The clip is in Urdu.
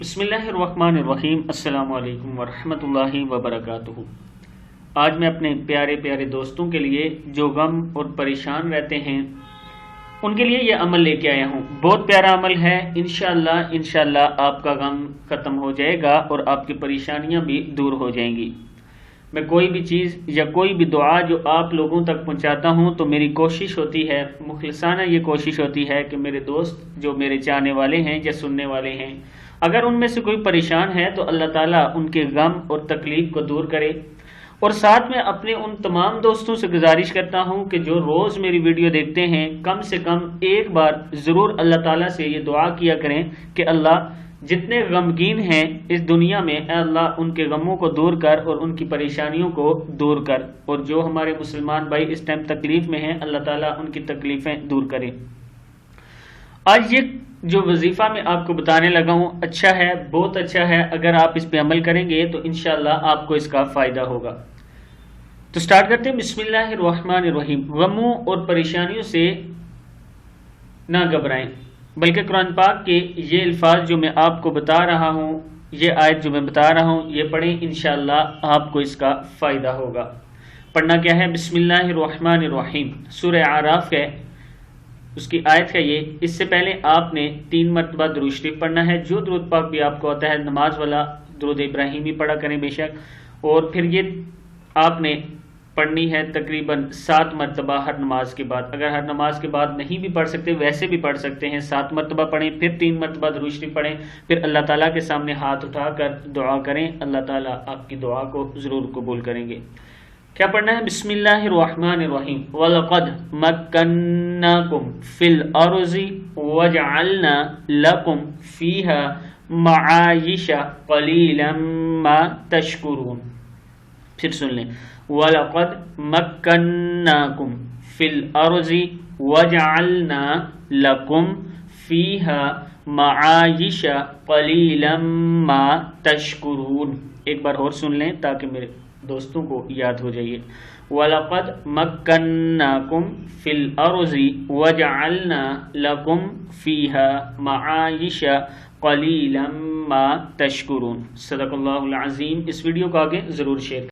بسم اللہ الرحمن الرحیم۔ السلام علیکم ورحمۃ اللہ وبرکاتہ۔ آج میں اپنے پیارے پیارے دوستوں کے لیے جو غم اور پریشان رہتے ہیں ان کے لیے یہ عمل لے کے آیا ہوں۔ بہت پیارا عمل ہے، انشاءاللہ آپ کا غم ختم ہو جائے گا اور آپ کی پریشانیاں بھی دور ہو جائیں گی۔ میں کوئی بھی چیز یا کوئی بھی دعا جو آپ لوگوں تک پہنچاتا ہوں تو میری کوشش ہوتی ہے، مخلصانہ یہ کوشش ہوتی ہے کہ میرے دوست جو میرے چاہنے والے ہیں یا سننے والے ہیں، اگر ان میں سے کوئی پریشان ہے تو اللہ تعالیٰ ان کے غم اور تکلیف کو دور کرے۔ اور ساتھ میں اپنے ان تمام دوستوں سے گزارش کرتا ہوں کہ جو روز میری ویڈیو دیکھتے ہیں، کم سے کم ایک بار ضرور اللہ تعالیٰ سے یہ دعا کیا کریں کہ اللہ جتنے غمگین ہیں اس دنیا میں، اے اللہ ان کے غموں کو دور کر اور ان کی پریشانیوں کو دور کر، اور جو ہمارے مسلمان بھائی اس ٹائم تکلیف میں ہیں اللہ تعالیٰ ان کی تکلیفیں دور کرے۔ آج یہ جو وظیفہ میں آپ کو بتانے لگا ہوں اچھا ہے، بہت اچھا ہے۔ اگر آپ اس پہ عمل کریں گے تو انشاءاللہ آپ کو اس کا فائدہ ہوگا۔ تو سٹارٹ کرتے ہیں۔ بسم اللہ الرحمن الرحیم۔ غموں اور پریشانیوں سے نہ گھبرائیں، بلکہ قرآن پاک کے یہ الفاظ جو میں آپ کو بتا رہا ہوں، یہ آیت جو میں بتا رہا ہوں، یہ پڑھیں، انشاءاللہ آپ کو اس کا فائدہ ہوگا۔ پڑھنا کیا ہے؟ بسم اللہ الرحمن الرحیم، سورہ اعراف ہے، اس کی آیت ہے یہ۔ اس سے پہلے آپ نے 3 مرتبہ درود شریف پڑھنا ہے، جو درود پاک بھی آپ کو آتا ہے، نماز والا درود ابراہیمی پڑھا کریں بے شک، اور پھر یہ آپ نے پڑھنی ہے تقریباً 7 مرتبہ ہر نماز کے بعد۔ اگر ہر نماز کے بعد نہیں بھی پڑھ سکتے، ویسے بھی پڑھ سکتے ہیں، 7 مرتبہ پڑھیں، پھر 3 مرتبہ درود شریف پڑھیں، پھر اللہ تعالیٰ کے سامنے ہاتھ اٹھا کر دعا کریں، اللہ تعالیٰ آپ کی دعا کو ضرور قبول کریں گے۔ کیا پڑھنا ہے؟ بسم اللہ الرحمن الرحیم۔ وَلَقَدْ مَكَّنَّاكُمْ فِي الْأَرْضِ وَجَعَلْنَا لَكُمْ فِيهَا مَعَايِشَ قَلِيلًا مَا تَشْكُرُونَ۔ پھر سن لیں۔ وَلَقَدْ مَكَّنَّاكُمْ فِي الْأَرْضِ وَجَعَلْنَا لَكُمْ فِيهَا مَعَايِشَ قَلِيلًا مَا تَشْكُرُونَ۔ ایک بار اور سن لیں تاکہ میرے دوستوں کو یاد ہو جائے۔ وَلَقَدْ مَكَّنَّاكُمْ فِي الْأَرْضِ وَجَعَلْنَا لَكُمْ فِيهَا مَعَايِشَ قَلِيلًا مَا تَشْكُرُونَ۔ صدق اللہ العظیم۔ اس ویڈیو کو آگے ضرور شیئر کریں۔